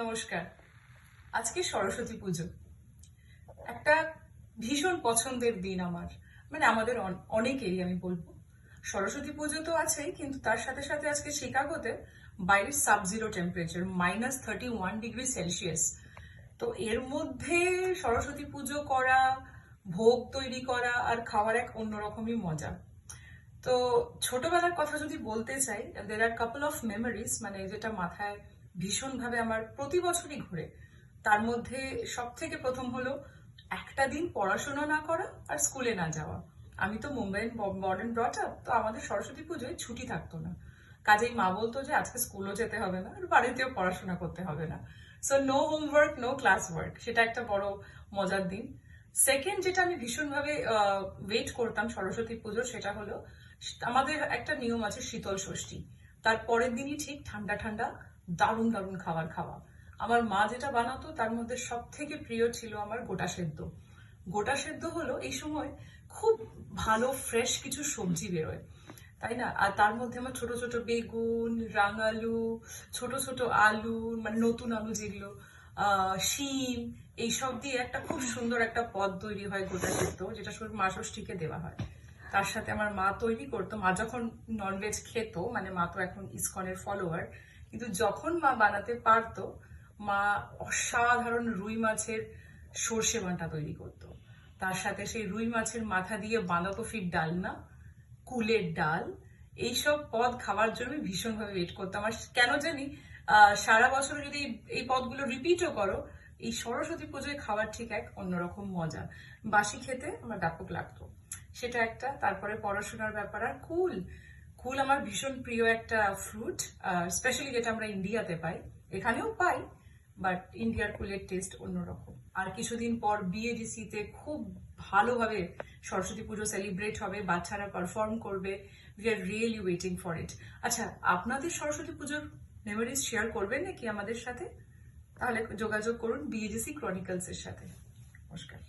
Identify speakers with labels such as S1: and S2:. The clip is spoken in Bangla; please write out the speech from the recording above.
S1: নমস্কার। আজকে সরস্বতী পুজো। একটা ভীষণ পছন্দের দিন আমার। মানে আমাদের অনেকেরই আমি বলবো। সরস্বতী পুজো তো আছেই, কিন্তু তার সাথে সাথে আজকে শিকাগোতে বাইরের সাব-জিরো টেম্পারেচার -31°C। তো এর মধ্যে সরস্বতী পুজো করা, ভোগ তৈরি করা আর খাওয়ার এক অন্যরকমই মজা। তো ছোটবেলার কথা যদি বলতে চাই, দের আর কাপল অফ মেমোরিজ, মানে যেটা মাথায় ভীষণভাবে আমার প্রতি বছরই ঘুরে। তার মধ্যে সব থেকে প্রথম হলো একটা দিন পড়াশোনা না করা আর স্কুলে না যাওয়া। আমি তো Mumbai born and brought up, তো আমাদের সরস্বতী পুজোয় ছুটি থাকতো না। কাজেই মা বলতো যে আজকে স্কুলও যেতে হবে না আর বাড়িতেও পড়াশোনা করতে হবে না। So no homework, no class work, সেটা একটা বড় মজার দিন। সেকেন্ড যেটা আমি ভীষণভাবে ওয়েট করতাম সরস্বতী পুজোর, সেটা হলো আমাদের একটা নিয়ম আছে শীতল ষষ্ঠী। তার পরের দিনই ঠিক ঠান্ডা ঠান্ডা দারুণ দারুণ খাবার খাওয়া। আমার মা যেটা বানাতো তার মধ্যে সব থেকে প্রিয় ছিল আমার গোটা সেদ্ধ। গোটা সেদ্ধ হলো এই সময় খুব ভালো ফ্রেশ কিছু সবজি বেরোয়, তাই না? আর তার মধ্যে আমার ছোট ছোট বেগুন, রাঙালু, ছোট ছোট আলু, মানে নতুন আলু যেগুলো, শিম, এইসব দিয়ে একটা খুব সুন্দর একটা পদ তৈরি হয় গোটা সেদ্ধ, যেটা শুধু মা ষষ্ঠীকে দেওয়া হয়। তার সাথে আমার মা তৈরি করতো, মা যখন ননভেজ খেত, মানে মা তো এখন ইসকনের ফলোয়ার, কিন্তু যখন মা বানাতে পারতো, মা অসাধারণ রুই মাছের সর্ষে বাটা তৈরি করতো। তার সাথে সেই রুই মাছের মাথা দিয়ে বাঁধাকপির ডালনা, কুলের ডাল, এইসব পদ খাওয়ার জন্য আমি ভীষণভাবে ওয়েট করতাম। আর কেন জানি সারা বছর যদি এই পদগুলো রিপিটও করো, এই সরস্বতী পুজোয় খাওয়ার ঠিক এক অন্যরকম মজা। বাসি খেতে আমার ব্যাপক লাগতো, সেটা একটা। তারপরে পড়াশোনার ব্যাপার। আর কুল, কুল আমার ভীষণ প্রিয় একটা ফ্রুট, স্পেশালি যেটা আমরা ইন্ডিয়াতে পাই। এখানেও পাই, বাট ইন্ডিয়ার কুলের টেস্ট অন্যরকম। আর কিছুদিন পর বিএডিসি তে খুব ভালোভাবে সরস্বতী পুজো সেলিব্রেট হবে, বাচ্চারা পারফর্ম করবে। We are really waiting for it. আচ্ছা, আপনাদের সরস্বতী পুজোর মেমোরিজ শেয়ার করবেন নাকি আমাদের সাথে? তাহলে যোগাযোগ করুন বিএডিসি ক্রনিকলস এর সাথে। নমস্কার।